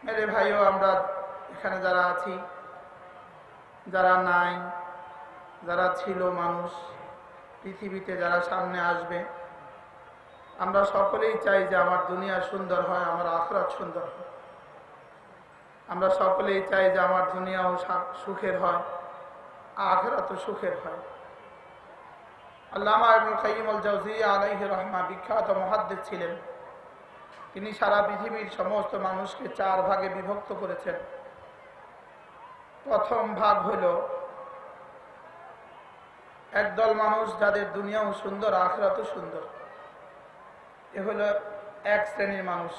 মেরে ভাইও আমরা এখানে যারা আছি, যারা নাই, যারা ছিল মানুষ, পৃথিবীতে যারা সামনে আসবে, আমরা সকলেই চাই যে আমার দুনিয়া সুন্দর হয়, আমার আখিরাত সুন্দর হয়। আমরা সকলেই চাই যে আমার দুনিয়াও সুখের হয়, আখিরাতও সুখের হয়। আল্লামা ইবনুল কাইয়িম আল জাওজিয়া আলাইহি রাহমা বিখ্যাত মুহাদ্দিস ছিলেন। তিনি সারা পৃথিবীর সমস্ত মানুষকে 4 ভাগে বিভক্ত করেছেন। প্রথম ভাগ হলো একদল মানুষ যাদের দুনিয়াও সুন্দর, আখিরাতও সুন্দর। এ হলো এক শ্রেণীর মানুষ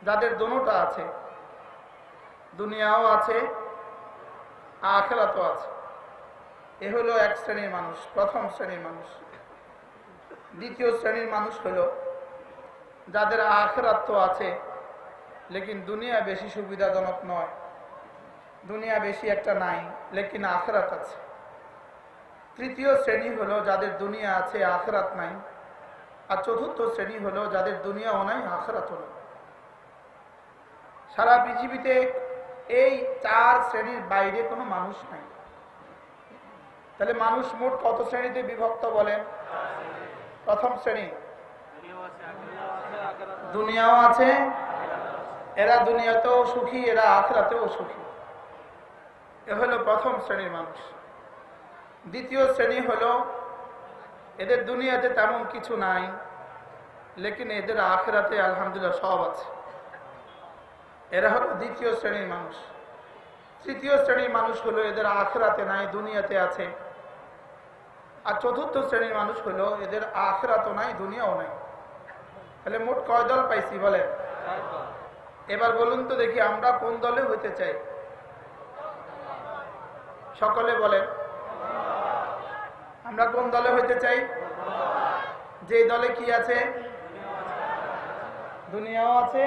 যাদের দুটোটা আছে, দুনিয়াও আছে, আখিরাতও আছে। এ হলো এক শ্রেণীর মানুষ, প্রথম শ্রেণীর মানুষ। দ্বিতীয় শ্রেণীর মানুষ হলো যাদের আখিরাত তো আছে, লেকিন দুনিয়া বেশি সুবিধাজনক নয়, দুনিয়া বেশি একটা নাই, লেকিন আখিরাত আছে। তৃতীয় শ্রেণী হলো যাদের দুনিয়া আছে, আখিরাত নাই। আর চতুর্থ শ্রেণী হলো যাদের দুনিয়াও নাই, আখিরাতও নাই। সারা পৃথিবীতে এই 4 শ্রেণীর বাইরে কোনো মানুষ নাই। তাহলে মানুষ মোট কত শ্রেণীতে বিভক্ত বলেন? প্রথম শ্রেণী, দুনিয়াও আছে, এরা দুনিয়াতেও সুখী, এরা আখিরাতেও সুখী। এ হলো প্রথম শ্রেণীর মানুষ। দ্বিতীয় শ্রেণী হলো এদের দুনিয়াতে তেমন কিছু নাই, লেকিন এদের আখিরাতে আলহামদুলিল্লাহ সব আছে। এরা হলো দ্বিতীয় শ্রেণীর মানুষ। তৃতীয় শ্রেণীর মানুষ হলো এদের আখিরাতে নাই, দুনিয়াতে আছে। আর চতুর্থ শ্রেণীর মানুষ হলো এদের আখিরাতও নাই, দুনিয়াও নাই। তাহলে মোট কয় দল পাইছি বলেন? এবার বলুন তো দেখি, আমরা কোন দলে হইতে চাই? সকলে বলেন, আমরা কোন দলে হইতে চাই? যে দলে কি আছে? দুনিয়াও আছে,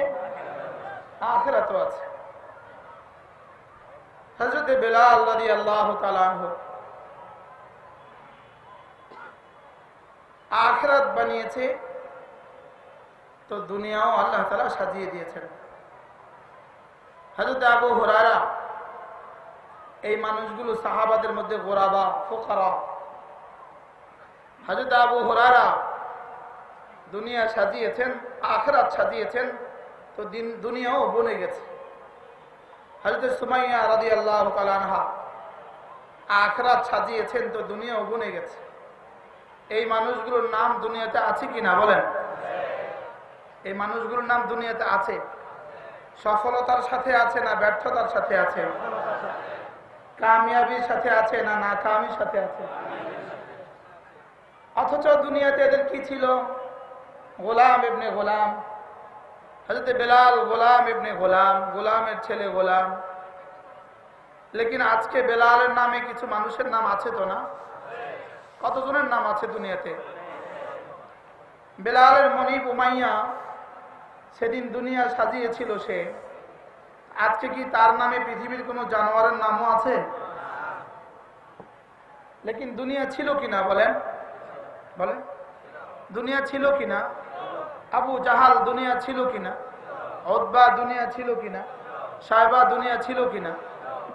আখিরাতও আছে। হযরত বেলাল রাদিয়াল্লাহু তাআলা আনহু আখিরাত বানিয়েছে, তো দুনিয়াও আল্লাহ তাআলা সাজিয়ে দিয়েছেন। হযরত আবু হুরায়রা, এই মানুষগুলো সাহাবাদের মধ্যে গোরাবা, ফুকারা। হযরত আবু হুরায়রা দুনিয়া সাজিয়েছেন, আখিরাত সাজিয়েছেন, তো দুনিয়াও বনে গেছে। হযরত সুমাইয়া রাদিয়াল্লাহু তাআলা আনহা আখিরাত সাজিয়েছেন, তো দুনিয়াও বনে গেছে। এই মানুষগুলোর নাম দুনিয়াতে আছে কিনা বলেন? এই মানুষগুলোর নাম দুনিয়াতে আছে। সফলতার সাথে আছে না ব্যর্থতার সাথে আছে? কামিয়াবির সাথে আছে না নাকামির সাথে আছে? অথচ দুনিয়াতে এদের কি ছিল? গোলাম ইবনে গোলাম। হযরত বেলাল গোলাম ইবনে গোলাম, গোলামের ছেলে গোলাম। লেকিন আজকে বেলালের নামে কিছু মানুষের নাম আছে তো না? কতজনের নাম আছে দুনিয়াতে? বেলালের মনিব উমাইয়া সেদিন দুনিয়া সাজিয়েছিল সে। আজকে কি তার নামে পৃথিবীর কোনো জানোয়ারের নামও আছে? লেকিন দুনিয়া ছিল কিনা বলেন? বলেন, দুনিয়া ছিল কিনা? আবু জাহাল দুনিয়া ছিল কিনা? উতবা দুনিয়া ছিল কিনা? সাইবা দুনিয়া ছিল কিনা?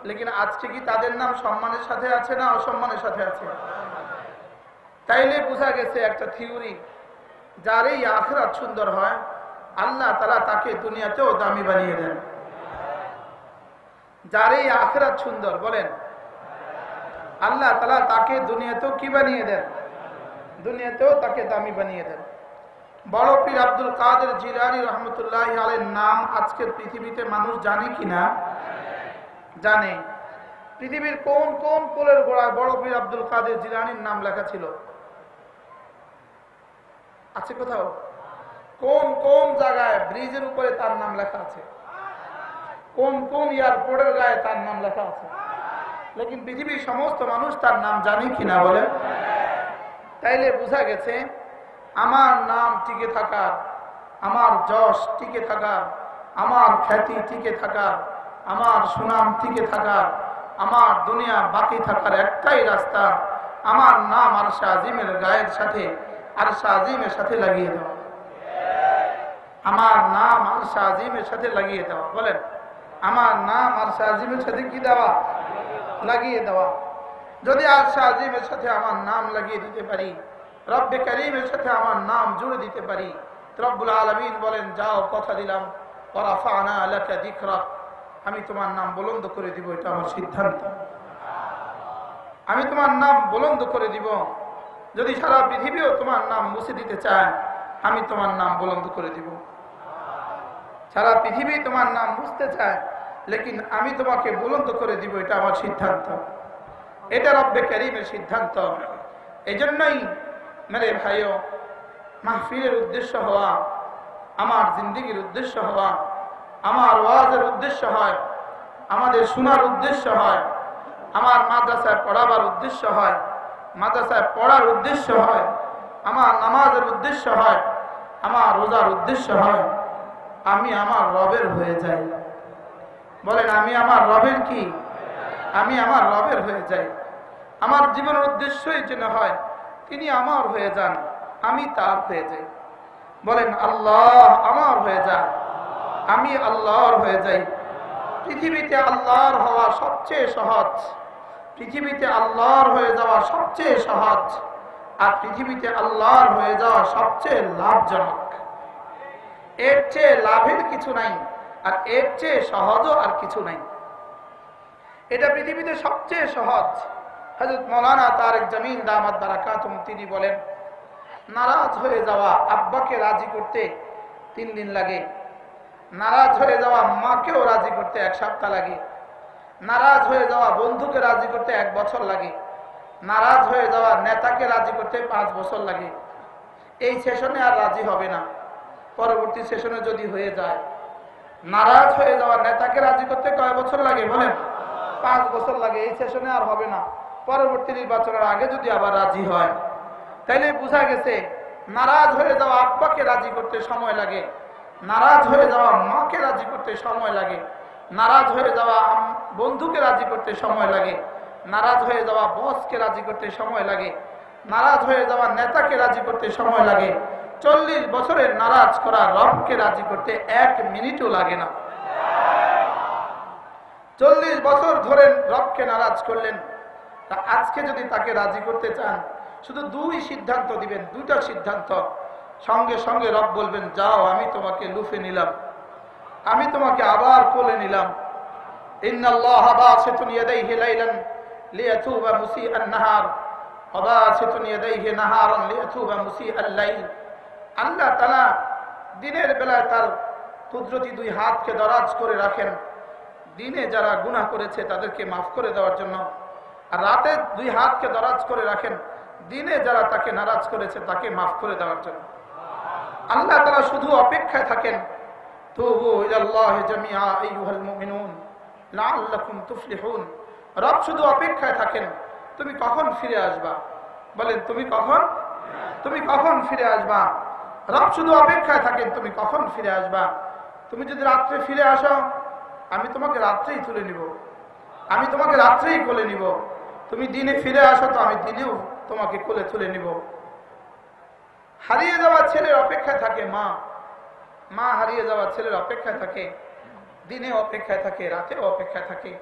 লেকিন আজকে কি তাদের নাম সম্মানের সাথে আছে না অসম্মানের সাথে আছে? তাইলে বোঝা গেছে একটা থিওরি, যার এই আখিরাত সুন্দর হয়, আল্লাহ তাআলা তাকে দুনিয়াতেও দামি বানিয়ে দেন। যার এই আখিরাত সুন্দর, বলেন, আল্লাহ তাআলা তাকে দুনিয়াতেও কি বানিয়ে দেন? দুনিয়াতেও তাকে দামি বানিয়ে দেন। বড় পীর আব্দুল কাদের জিলানী রহমতুল্লাহি আলাইহির নাম আজকের পৃথিবীতে মানুষ জানে কিনা? জানে। পৃথিবীর কোন কোন পোলের গোড়ায় বড় পীর আব্দুল কাদের জিলানীর নাম লেখা ছিল? আছে কোথাও? কোন কোন জায়গায় ব্রিজের উপরে তার নাম লেখা আছে? কোন কোন এয়ারপোর্টের গায়ে তার নাম লেখা আছে? লেকিন পৃথিবীর সমস্ত মানুষ তার নাম জানে কিনা বলেন? তাইলে বোঝা গেছে আমার নাম টিকে থাকার, আমার যশ টিকে থাকার, আমার খ্যাতি টিকে থাকার, আমার সুনাম টিকে থাকার, আমার দুনিয়া বাকি থাকার একটাই রাস্তা, আমার নাম আরশে আজিমের গায়ের সাথে, আরশে আজিমের সাথে লাগিয়ে দেওয়া। আমার নাম আরশে আজিমের সাথে লাগিয়ে দেওয়া। বলেন, আমার নাম আরশে আজিমের সাথে কি দেওয়া? লাগিয়ে দেওয়া। যদি আরশে আজিমের সাথে আমার নাম লাগিয়ে দিতে পারি, রব্বে কারীমের সাথে আমার নাম জুড়ে দিতে পারি, রব্বুল আলামিন বলেন, যাও কথা দিলাম, ওয়া রাফা'না লাকা যিকরাক, আমি তোমার নাম বুলন্দ করে দিব। এটা আমার সিদ্ধান্ত। আমি তোমার নাম বুলন্দ করে দিব। যদি সারা পৃথিবীও তোমার নাম মুছে দিতে চায়, আমি তোমার নাম বুলন্দ করে দিব। সারা পৃথিবী তোমার নাম মুছতে চায়, লেকিন আমি তোমাকে বুলন্দ করে দিব। এটা আমার সিদ্ধান্ত। এটা রব্বে কারীমের সিদ্ধান্ত। এই জন্যই মেরে ভাইও, মাহফিলের উদ্দেশ্য হওয়া, আমার জিন্দেগির উদ্দেশ্য হওয়া, আমার ওয়াজের উদ্দেশ্য হয়, আমাদের শোনার উদ্দেশ্য হয়, আমার মাদ্রাসায় পড়াবার উদ্দেশ্য হয়, মাদ্রাসায় পড়ার উদ্দেশ্য হয়, আমার নামাজের উদ্দেশ্য হয়, আমার রোজার উদ্দেশ্য হয়, আমি আমার রবের হয়ে যাই। বলেন, আমি আমার রবের কি? আমি আমার রবের হয়ে যাই। আমার জীবনের উদ্দেশ্যই যেন হয় তিনি আমার হয়ে যান, আমি তার হয়ে যাই। বলেন, আল্লাহ আমার হয়ে যান, আমি আল্লাহর হয়ে যাই। পৃথিবীতে আল্লাহর হওয়া সবচেয়ে সহজ, পৃথিবীতে আল্লাহর হয়ে যাওয়া সবচেয়ে সহজ, আর পৃথিবীতে আল্লাহর হয়ে যাওয়া সবচেয়ে লাভজনক। এর চেয়ে লাভের কিছু নাই, আর এর চেয়ে সহজও আর কিছু নাই। এটা পৃথিবীতে সবচেয়ে সহজ। হযরত মাওলানা তারেক জামিল দামাত বারাকাতুহুম তিনি বলেন, নারাজ হয়ে যাওয়া আব্বাকে রাজি করতে 3 দিন লাগে, নারাজ হয়ে যাওয়া মাকেও রাজি করতে 1 সপ্তাহ লাগে, নারাজ হয়ে যাওয়া বন্ধুকে রাজি করতে 1 বছর লাগে, নারাজ হয়ে যাওয়া নেতাকে রাজি করতে 5 বছর লাগে। এই সেশনে আর রাজি হবে না, পরবর্তী সেশনে যদি হয়ে যায়। নারাজ হয়ে যাওয়া নেতাকে রাজি করতে কয় বছর লাগে? বলেন, 5 বছর লাগে। এই সেশনে আর হবে না, পরবর্তী নির্বাচনের আগে যদি আবার রাজি হয়। তাইলে বোঝা গেছে, নারাজ হয়ে যাওয়া আব্বাকে রাজি করতে সময় লাগে, নারাজ হয়ে যাওয়া মাকে রাজি করতে সময় লাগে, নারাজ হয়ে যাওয়া বন্ধুকে রাজি করতে সময় লাগে, নারাজ হয়ে যাওয়া বসকে রাজি করতে সময় লাগে, নারাজ হয়ে যাওয়া নেতাকে রাজি করতে সময় লাগে। 40 বছরের নারাজ করা রবকে রাজি করতে 1 মিনিটও লাগে না। 40 বছর ধরে রবকে নারাজ করলেন। তা আজকে যদি তাকে রাজি করতে চান, শুধু 2 সিদ্ধান্ত দিবেন, 2টা সিদ্ধান্ত। সঙ্গে সঙ্গে রব বলবেন, যাও আমি তোমাকে লুফে নিলাম, আমি তোমাকে আবার কোলে নিলাম। ইন্নাল্লাহা বাসিতুন ইয়াদাইহি লাইলান লিয়াতুবা মুসিআন নাহার ওয়া বাসিতুন ইয়াদাইহি নাহারান লিয়াতুবা মুসিআল লাইল। আল্লাহ তাআলা দিনের বেলায় তার কুদরতি 2 হাতকে দরাজ করে রাখেন, দিনে যারা গুনাহ করেছে তাদেরকে মাফ করে দেওয়ার জন্য, আর রাতে 2 হাতকে দরাজ করে রাখেন, দিনে যারা তাকে নারাজ করেছে তাকে মাফ করে দেওয়ার জন্য। আল্লাহ তাআলা শুধু অপেক্ষায় থাকেন, তুবু ইলাল্লাহি জামিআ আইয়ুহাল মুমিনুন লাআল্লাকুম তুফলিহুন। রব শুধু অপেক্ষায় থাকেন, তুমি কখন ফিরে আসবা। বলেন, তুমি কখন ফিরে আসবা। রব শুধু অপেক্ষায় থাকেন, তুমি কখন ফিরে আসবা। তুমি যদি রাত্রে ফিরে আসো, আমি তোমাকে রাত্রেই তুলে নিব, আমি তোমাকে রাত্রেই কোলে নিব। তুমি দিনে ফিরে আসো, তো আমি দিনেও তোমাকে কোলে তুলে নিব। হারিয়ে যাওয়া ছেলের অপেক্ষায় থাকে মা, মা হারিয়ে যাওয়া ছেলের অপেক্ষায় থাকে, দিনে অপেক্ষায় থাকে, রাতেও অপেক্ষায় থাকে।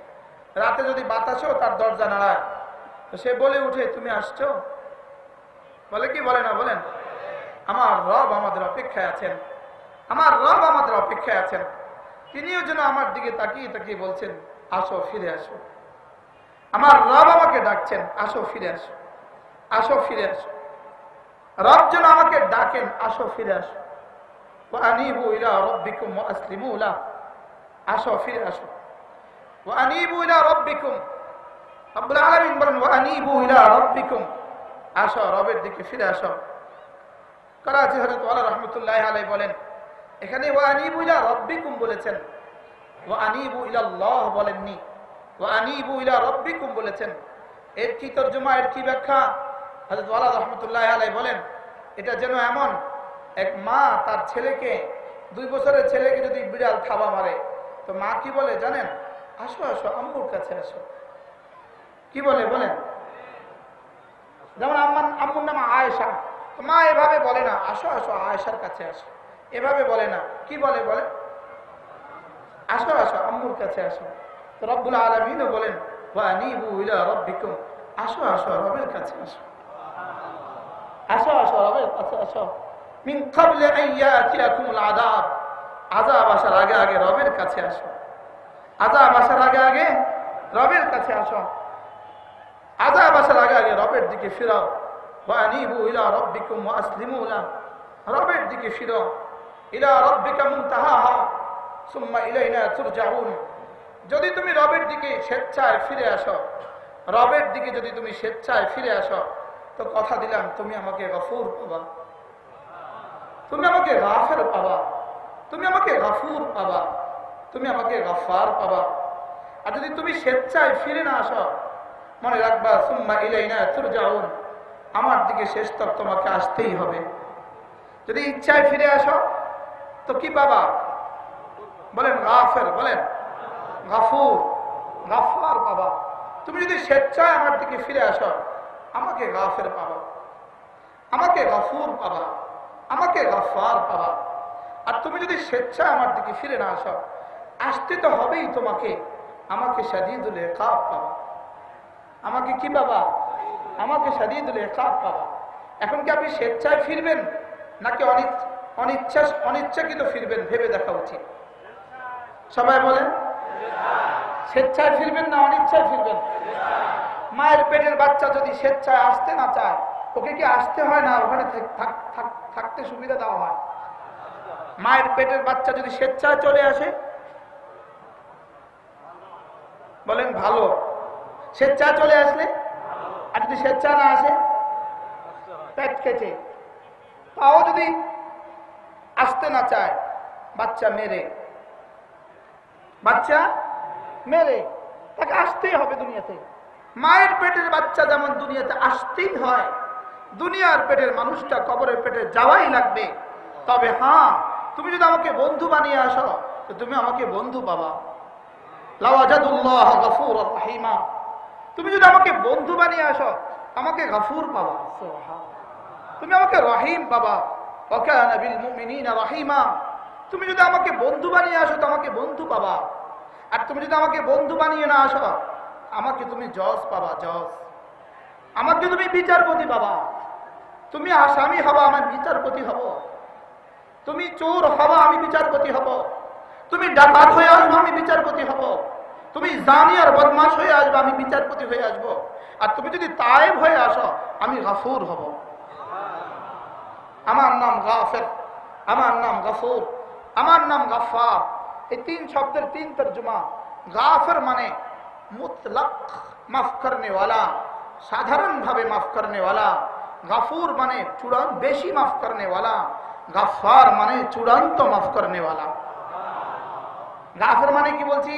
রাতে যদি বাতাসেও তার দরজা নাড়ায়, তো সে বলে উঠে, তুমি আসছো। বলে কি বলে না? বলেন, আমার রব আমাদের অপেক্ষায় আছেন, আমার রব আমাদের অপেক্ষায় আছেন। তিনিও যেন আমার দিকে তাকিয়ে তাকিয়ে বলছেন, আসো ফিরে আসো। আমার রব আমাকে ডাকছেন, আসো ফিরে আসো, আসো ফিরে আসো। রব যেন আমাকে ডাকেন, আসো ফিরে আসো। ওয়া আনিবু ইলা রাব্বিকুম ওয়া আসলিমু লাহু, আসো ফিরে আসো। ওয়া আনিবু ইলা রাব্বিকুম, রব্বুল আলামিন বলেন, ওয়া আনিবু ইলা রাব্বিকুম, আসো রবের দিকে ফিরে আসো। করাচি হযরত ওয়ালা রাহমাতুল্লাহি আলাইহি বলেন, এখানে ওয়া আনিবু ইলা রাব্বিকুম বলেছেন, ওয়া আনিবু ইলাল্লাহ বলেননি, ওয়া আনিবু ইলা রাব্বিকুম বলেছেন। এর কি তরজমা, এর কি ব্যাখ্যা? হযরত ওয়ালা রাহমাতুল্লাহি আলাইহি বলেন, এটা যেন এমন এক মা তার ছেলেকে, 2 বছরের ছেলেকে যদি বিড়াল থাবা মারে, তো মা কি বলে জানেন? আসো আসো, আম্মুর কাছে আসো। কি বলে বলেন? যেমন আম্মুর নাম আয়েশা, তো মা এভাবে বলে না, আসো আসো আয়েশার কাছে আসো। এভাবে বলে না, কি বলে? বলে আসো আসো আম্মুর কাছে আসো। তো রব্বুল আলামিনও বলেন ওয়ানিবু ইলা রাব্বিকুম, আসো আসো রবের কাছে আসো, আসো আসো রবের কাছে আসো। মিন ক্বাবলি আন ইয়াতিয়াকুমুল আযাব, আযাব আসার আগে আগে রবের কাছে আসো, আযাব আসার আগে আগে রবের কাছে আসো, আযাব আসার আগে আগে রবের দিকে ফিরাও। ওয়ানিবু ইলা রাব্বিকুম ওয়া আসলিমু লাহু, রবের দিকে ফিরো। ইলা রাব্বিকা মুনতাহাহা সুম্মা ইলাইনা তুরজাউন, যদি তুমি রবের দিকে স্বেচ্ছায় ফিরে আসো, রবের দিকে যদি তুমি স্বেচ্ছায় ফিরে আসো, তো কথা দিলাম তুমি আমাকে গফুর পাবা, তুমি আমাকে গাফির পাবা, তুমি আমাকে গফুর পাবা, তুমি আমাকে গফার পাবা। আর যদি তুমি স্বেচ্ছায় ফিরে না আসো, মনে রাখবা সুম্মা ইলাইনা তুরজাউন, আমার দিকে শেষ তক তোমাকে আসতেই হবে। যদি ইচ্ছায় ফিরে আসো তো কি পাবা? বলেন গাফির, বলেন গফুর, গফার পাবা। তুমি যদি স্বেচ্ছায় আমার দিকে ফিরে আসো, আমাকে গাফির পাবা, আমাকে গফুর পাবা, আমাকে গফার পাবা। আর তুমি যদি স্বেচ্ছায় আমার দিকে ফিরে না আসো, আসতে তো হবেই তোমাকে, আমাকে শাদীদুল ইকাব পাবা। আমাকে কি পাবা? আমাকে শাদীদুল ইকাব পাবা। এখন কি আপনি স্বেচ্ছায় ফিরবেন নাকি অনিচ্ছাকৃত ফিরবেন? ভেবে দেখা উচিত। সবাই বলেন স্বেচ্ছায় ফিরবেন না অনিচ্ছায় ফিরবেন? মায়ের পেটের বাচ্চা যদি স্বেচ্ছায় আসতে না চায়, ওকে কি আসতে হয় না ওখানে থাকতে সুবিধা দেওয়া হয়? মায়ের পেটের বাচ্চা যদি স্বেচ্ছায় চলে আসে, বলেন ভালো, স্বেচ্ছায় চলে আসলে। আর যদি স্বেচ্ছা না আসে, পেট কেটে, তাও যদি আসতে না চায়, বাচ্চা মেরে, বাচ্চা মেরে তাকে আসতেই হবে দুনিয়াতে। মায়ের পেটের বাচ্চা যেমন দুনিয়াতে আসতেই হয়, দুনিয়ার পেটের মানুষটা কবরের পেটে যাওয়াই লাগবে। তবে হ্যাঁ, তুমি যদি আমাকে বন্ধু বানিয়ে আসো, তো তুমি আমাকে বন্ধু পাবা। লাওয়াজাদুল্লাহ গফুরুর রহিমা, তুমি যদি আমাকে বন্ধু বানিয়ে আসো, আমাকে গফুর পাবা, তুমি আমাকে রহিম পাবা। ওয়া কানা বিল মুমিনিনা রহিমা, তুমি যদি আমাকে বন্ধু বানিয়ে আসো তো আমাকে বন্ধু পাবা। আর তুমি যদি আমাকে বন্ধু বানিয়ে না আসো, আমাকে তুমি জজ পাবা, জজ। আমাকে তুমি বিচারপতি পাবা। তুমি আসামি হবা, আমি বিচারপতি হব। তুমি চোর হবা, আমি বিচারপতি হব। তুমি ডাকাত হয়ে আসবো, আমি বিচারপতি হব। তুমি জানি আর বদমাশ হয়ে আসবে, আমি বিচারপতি হয়ে আসবো। আর তুমি যদি তায়েব হয়ে আসো, আমি গফুর হব। আমার নাম গাফির, আমার নাম গফুর, আমার নাম গফার। এই তিন শব্দের তিন তর্জমা। গাফির মানে মুতলক মাফ করনে ওয়ালা, সাধারণ ভাবে মাফ করনে ওয়ালা। গফুর মানে চূড়ান্ত বেশি মাফ করনে ওয়ালা। গফার মানে চূড়ান্ত মাফ করনে ওয়ালা। গাফির মানে কি বলছি?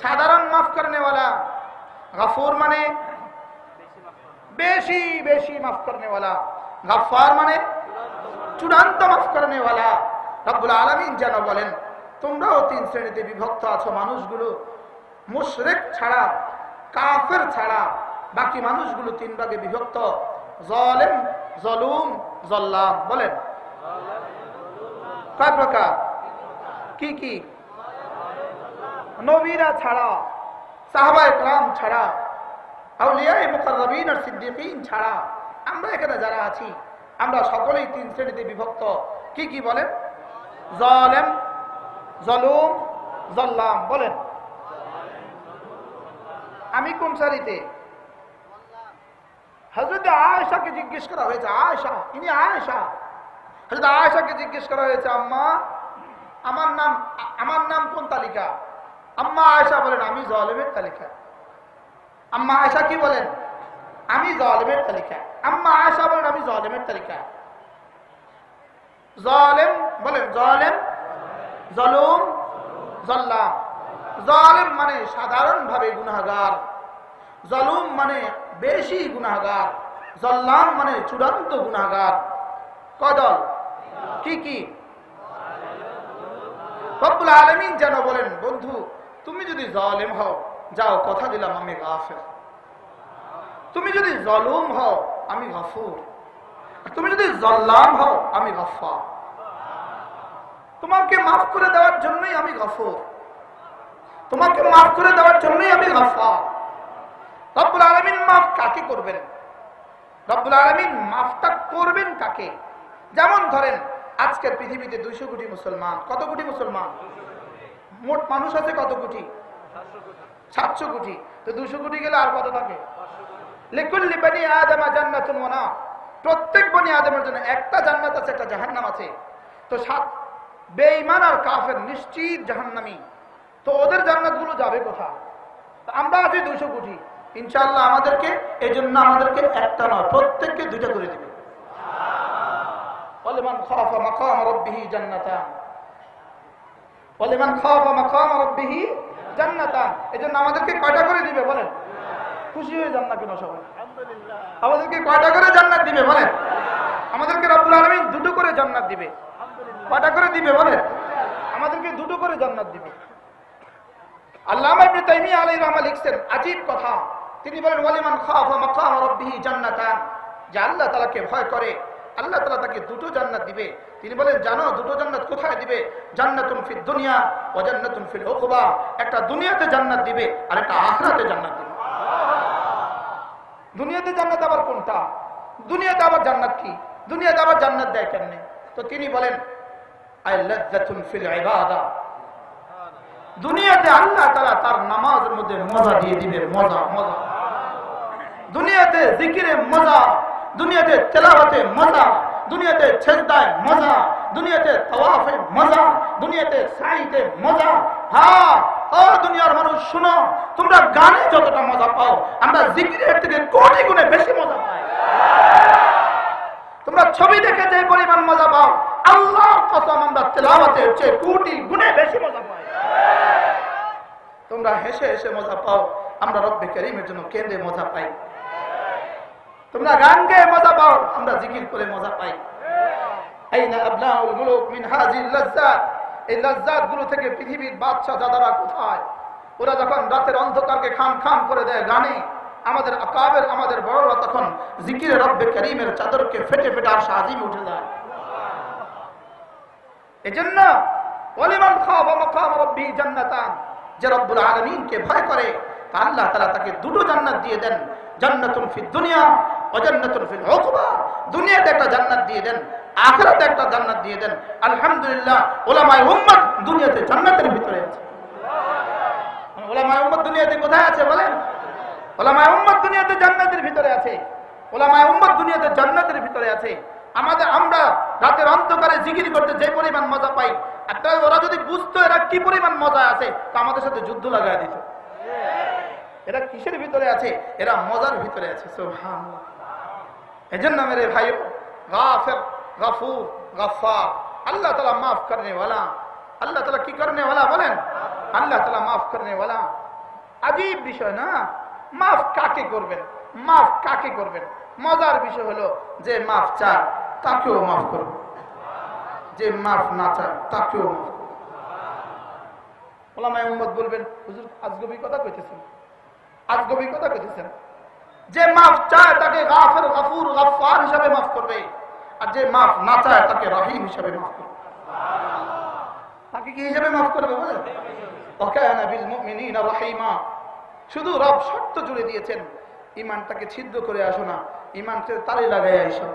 সাধারণ মাফ করনে ওয়ালা। গফুর মানে বেশি বেশি মাফ করনে ওয়ালা। গফার মানে চূড়ান্ত মাফ করনে ওয়ালা। রব্বুল আলামিন যেন বলেন, তোমরাও তিন শ্রেণীতে বিভক্ত আছো মানুষগুলো, মুশরিক ছাড়া, কাফের ছাড়া বাকি মানুষগুলো তিন ভাগে বিভক্ত। জালেম, জলুম, জল্লাম। বলেন কয় প্রকার? কি কি? নবীরা ছাড়া, সাহাবায়ে কেরাম ছাড়া, আউলিয়ায়ে মুকাররবিন আর সিদ্দিকিন ছাড়া আমরা এখানে যারা আছি, আমরা সকলেই তিন শ্রেণীতে বিভক্ত। কি কি বলেন? জালেম, জলুম, জল্লাম। বলেন আমি কোন সারিতে? হযরত আয়েশাকে জিজ্ঞেস করা হয়েছে, আয়েশা, ইনি আয়েশা। হযরত আয়েশাকে জিজ্ঞেস করা হয়েছে, আম্মা আমার নাম কোন তালিকা? আম্মা আয়েশা বলেন আমি জালেমের তালিকা। আম্মা আয়েশা কি বলেন? আমি জালেমের তালিকা। আম্মা আয়েশা বলেন আমি জালেমের তালিকা। জালেম বলেন, জালেম, জলুম, জল্লাম। জালেম মানে সাধারণভাবে গুনাহগার, জলুম মানে বেশি গুনাহগার, জল্লাম মানে চূড়ান্ত গুনাহগার। কদল কি কি? রব্বুল আলামিন যেন বলেন, বন্ধু তুমি যদি জালেম হও, যাও কথা দিলাম আমি গাফির। তুমি যদি জলুম হও, আমি গফুর। তুমি যদি জল্লাম হও, আমি গফফার। তোমাকে মাফ করে দেওয়ার জন্যই আমি গফুর, তোমাকে মাফ করে দেওয়ার জন্যই আমি গফফার। রব্বুল আলামিন মাফ কাকে করবেন? রব্বুল আলামিন মাফটা করবেন কাকে? যেমন ধরেন আজকের পৃথিবীতে 200 কোটি মুসলমান। কত কোটি মুসলমান? মোট মানুষ আছে কত কোটি? 700 কোটি। তো 200 কোটি গেলে আর কত থাকে? লিকুল্লি বনি আদম জান্নাতুন ওয়া নার, প্রত্যেক বনি আদমের জন্য একটা জান্নাত আছে, একটা জাহান্নাম আছে। তো 7 বেঈমান আর কাফের নিশ্চিত জাহান্নামী। তো ওদের জান্নাতগুলো যাবে কোথায়? আমরা আছি 200 কোটি, ইনশাআল্লাহ আমাদেরকে এজন্য আমাদেরকে একটা নয় প্রত্যেককে 2টা করে দিবে। ওয়ালিমান খাফা মাকাম রাব্বিহি জান্নাতান, ওয়ালিমান খাফা মাকাম রাব্বিহি জান্নাতান। এজন্য আমাদেরকে কয়টা করে দিবে বলেন? খুশি হয়ে যান না কেন সবাই? আলহামদুলিল্লাহ। আমাদেরকে কয়টা করে জান্নাত দিবে বলেন? আমাদেরকে রব্বুল আলামিন 2টো করে জান্নাত দিবে। কয়টা করে দিবে বলেন? আমাদেরকে 2টো করে জান্নাত দিবে। আল্লামা ইবনে তাইমিয়া আলাইহির রহমাহ লিখছেন আজীব কথা। তিনি বলেন ওয়ালিমান খাফা মাকাম রাব্বিহি জান্নাতান, যে আল্লাহ তাআলাকে ভয় করে আল্লাহ তাআলা তাকে 2টো জান্নাত দিবে। তিনি বলেন জানো 2টো জান্নাত কোথায় দিবে? জান্নাতুন ফিদ দুনিয়া ওয়া জান্নাতুন ফিল উকবা, একটা দুনিয়াতে জান্নাত দিবে আর একটা আখিরাতে জান্নাত দিবে। দুনিয়াতে জান্নাত আবার কোনটা? দুনিয়াতে আবার জান্নাত কি? দুনিয়াতে আবার জান্নাত দেয় কেমনে? তো তিনি বলেন আই লাযযাতুন ফিল ইবাদা, দুনিয়াতে আল্লাহ তাআলা তার নামাজের মধ্যে মজা দিয়ে দিবে, মজা মজা। দুনিয়াতে জিকিরে মজা, দুনিয়াতে তেলাওয়াতে মজা, দুনিয়াতে সিজদায় মজা, দুনিয়াতে তাওয়াফে মজা, দুনিয়াতে সাইতে মজা। হ্যাঁ ও দুনিয়ার মানুষ শুনো, তোমরা গানে যতটা মজা পাও আমরা জিকিরের থেকে কোটি গুণে বেশি মজা পাই। তোমরা ছবি দেখে যে পরিমাণ মজা পাও আল্লাহর কসম আমরা তেলাওয়াতের চেয়ে কোটি গুণে বেশি মজা পাই। তোমরা হেসে হেসে মজা পাও, আমরা রব্বে কারীমের জন্য কেঁদে মজা পাই। তোমরা গান গেয়ে মজা পাও, আমরা জিকির করে মজা পাই। আইনা আবনাউল মুলুক মিন হাযিল লাজ্জাত, এই লাজ্জাত গুলো থেকে পৃথিবীর বাদশা দাদারা কোথায়? ওরা যখন রাতের অন্ধকারকে খাম খাম করে দেয় গানে, আমাদের আকাবের আমাদের বড়রা তখন জিকিরে রব্বে কারীমের চাদরকে ফেটে ফেটে আর সাজিমে উঠে যায়। এজন্য ওয়ালিমান খাফা মাকাম রাব্বিহি জান্নাতান, যে রব্বুল আলামিনকে ভয় করে তা আল্লাহ তাআলা তাকে 2টো জান্নাত দিয়ে দেন, জান্নাতুন ফিদ দুনিয়া ওয়া জান্নাতুন ফিল উকবা, দুনিয়াতে একটা জান্নাত দিয়ে দেন, আখিরাতে একটা জান্নাত দিয়ে দেন। আলহামদুলিল্লাহ উলামায়ে উম্মত দুনিয়াতে জান্নাতের ভিতরে আছে। উলামায়ে উম্মত দুনিয়াতে কোথায় আছে বলেন? উলামায়ে উম্মত দুনিয়াতে জান্নাতের ভিতরে আছে। উলামায়ে উম্মত দুনিয়াতে জান্নাতের ভিতরে আছে। আমরা রাতের অন্ধকারে জিকির করতে যে পরিমাণ মজা পাই, একটা ওরা যদি বুঝতো এরা কি পরিমাণ মজা আছে তা আমাদের সাথে যুদ্ধ লাগায় দিত। এরা কিসের ভিতরে আছে? এরা মজার ভিতরে আছে। সুবহানাল্লাহ। এজন্য মেরে ভাই, গাফির গফুর গফফার, আল্লাহ তাআলা মাফ করনে वाला। আল্লাহ তাআলা কি করনে वाला বলেন? আল্লাহ তাআলা মাফ করনে वाला। আজীব বিষয় না? মাফ কাকে করবেন? মাফ কাকে করবেন? মজার বিষয় হলো যে মাফ চায় তাকেও মাফ করব, যে মাফ না চায় তাকেও মাফ করব। ওলামায়ে উম্মত বলবেন হুজুর আজগবি কথা কইতেছেন, আজগবি কথা কইতেছেন। যে মাফ চায় তাকে গাফির গফুর গফফার হিসাবে মাফ করবে, আর যে মাফ না চায় তাকে রহিম হিসাবে মাফ করবে। তাকে কি হিসাবে মাফ করবে বলেন? ওয়াকানা বিল মুমিনিনা রহিমা। শুধু রব শর্ত জুড়ে দিয়েছেন, ইমানটাকে ছিদ্র করে আসো না, ইমানকে তালি লাগাই আইসো,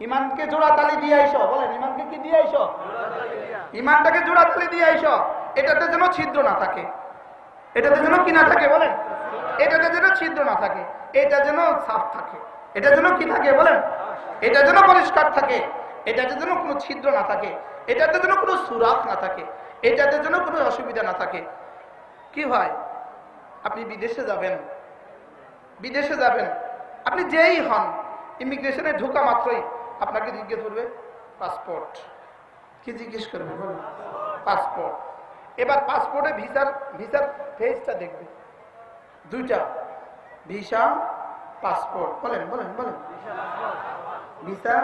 ইমানকে জোড়া তালি দিয়ে আইসো। বলেন ইমানকে কি দিয়ে আইসো? ইমানটাকে জোড়া তালি দিয়ে আইসো। এটাতে যেন ছিদ্র না থাকে, এটাতে যেন কি না থাকে বলেন? এটাতে যেন ছিদ্র না থাকে, এটা যেন সাফ থাকে, এটা যেন কি থাকে বলেন? এটা যেন পরিষ্কার থাকে, এটাতে যেন কোনো ছিদ্র না থাকে, এটাতে যেন কোনো সুরাখ না থাকে, এটাতে যেন কোনো অসুবিধা না থাকে। কি হয়, আপনি বিদেশে যাবেন, বিদেশে যাবেন, আপনি যেই হন, ইমিগ্রেশনে ঢোকা মাত্রই আপনাকে জিজ্ঞেস করবে পাসপোর্ট। কি জিজ্ঞেস করবে বলুন? পাসপোর্ট। এবার পাসপোর্টে ভিসার ফেজটা দেখবে, 2টা, ভিসা পাসপোর্ট। বলেন বলেন বলেন। ভিসা,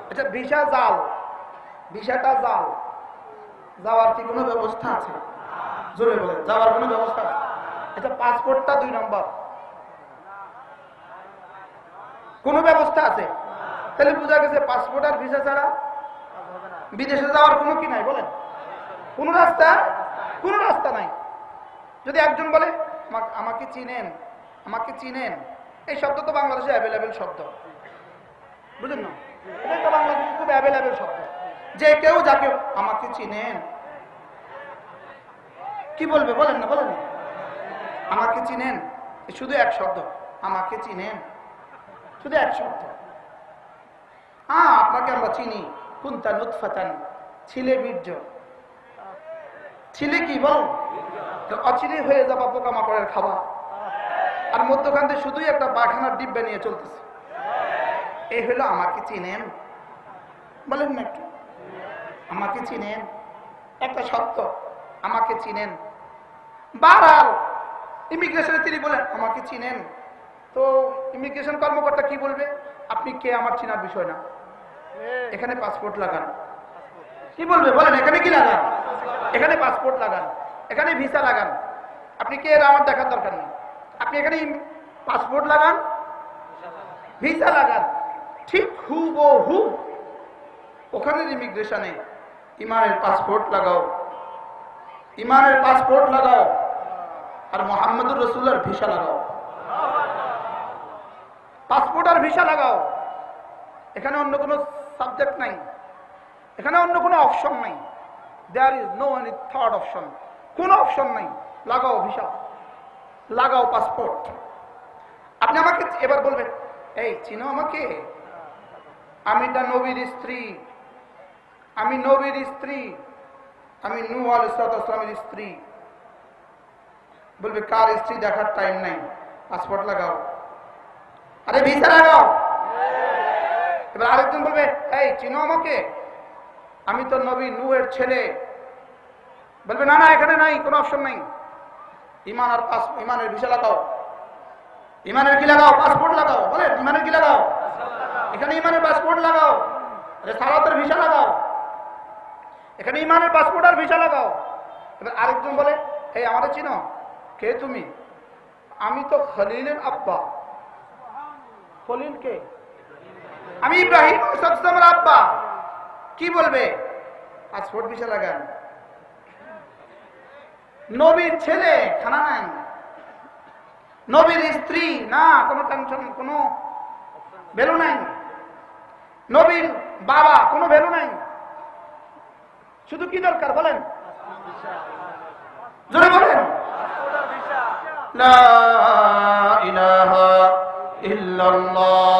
আচ্ছা ভিসা জাল, ভিসাটা জাল, যাওয়ার কি কোনো ব্যবস্থা আছে? জোরে বলেন, যাওয়ার কোনো ব্যবস্থা আছে? আচ্ছা পাসপোর্টটা 2 নম্বর, কোন ব্যবস্থা আছে? তাহলে বোঝা গেছে পাসপোর্ট আর ভিসা ছাড়া বিদেশে যাওয়ার কোনো কি নাই বলেন? কোন রাস্তা নাই। যদি একজন বলে আমাকে চিনেন, আমাকে চিনেন, এই শব্দ তো বাংলাদেশে অ্যাভেলেবেল শব্দ, বুঝলেন না? এটা তো বাংলাদেশে খুব অ্যাভেলেবেল শব্দ। যে কেউ যাকে আমাকে চিনেন, কি বলবে বলেন না? বলেন আমাকে চিনেন, শুধু এক শব্দ, আমাকে চিনেন, শুধু এক শব্দ। আপনাকে আমরা চিনি, কুনতা নুতফাতান, ছিলে বীর্য। ছিলে কি বল? অচিরে হয়ে যাবা পোকামাকড়ের খাবার, আর মধ্যখান থেকে শুধুই একটা পায়খানার ডিব্বা নিয়ে চলতেছে। এই হলো আমাকে চিনেন। বলেন না একটু, আমাকে চিনেন, একটা শব্দ, আমাকে চিনেন। বারবার ইমিগ্রেশনে তিনি বলেন আমাকে চিনেন, তো ইমিগ্রেশন কর্মকর্তা কি বলবে? আপনি কে আমার চিনার বিষয় না, এখানে পাসপোর্ট লাগান। কি বলবে বলেন? এখানে কি লাগান? এখানে পাসপোর্ট লাগান, এখানে ভিসা লাগান। আপনি কে আমার দেখার দরকার নেই, আপনি এখানে পাসপোর্ট লাগান, ভিসা লাগান। ঠিক হুবহু ওখানের ইমিগ্রেশনে ইমানের পাসপোর্ট লাগাও, ইমানের পাসপোর্ট লাগাও, আর মুহাম্মদুর রাসূলের ভিসা লাগাও। পাসপোর্ট আর ভিসা লাগাও। এখানে অন্য কোনো সাবজেক্ট নাই, এখানে অন্য কোনো অপশন নাই। There is no any third option, কোনো অপশন নাই। লাগাও ভিসা, লাগাও পাসপোর্ট। আপনি আমাকে এবার বলবেন, এই চিনো আমাকে? আমি তা নবীর স্ত্রী, আমি নবীর স্ত্রী, আমি নূহ আলাইহিস সালামের স্ত্রী। বলবে কার স্ত্রী দেখার টাইম নাই, পাসপোর্ট লাগাও, আরে ভিসা লাগাও। এবার আরেকজন বলবে, এই চিনো আমাকে? আমি তো নবী নূহের ছেলে। বলবে না না, এখানে নাই, কোনো অপশন নাই। ইমান আর ইমানের ভিসা লাগাও। ইমানের কি লাগাও? পাসপোর্ট লাগাও। বলে ইমানের কি লাগাও? এখানে ইমানের পাসপোর্ট লাগাও। আরে সালাতের ভিসা লাগাও, এখানে ইমানের পাসপোর্ট আর ভিসা লাগাও। এবার আরেকজন বলে, এই আমাদের চিনো? কে তুমি? আমি তো খলিলের আব্বা। খলিল কে? আমি ইব্রাহিম আলাইহিসসালামের আব্বা। কি বলবে? পাসপোর্ট ভিসা লাগান। নবীর ছেলে, খানা নাই। নবীর স্ত্রী, না কোনো টেনশন, কোনো ভ্যালু নাই। নবীর বাবা, কোনো ভ্যালু নাই। শুধু কি দরকার বলেন? জোরে বলেন, লা ইলাহা ইল্লাল্লাহ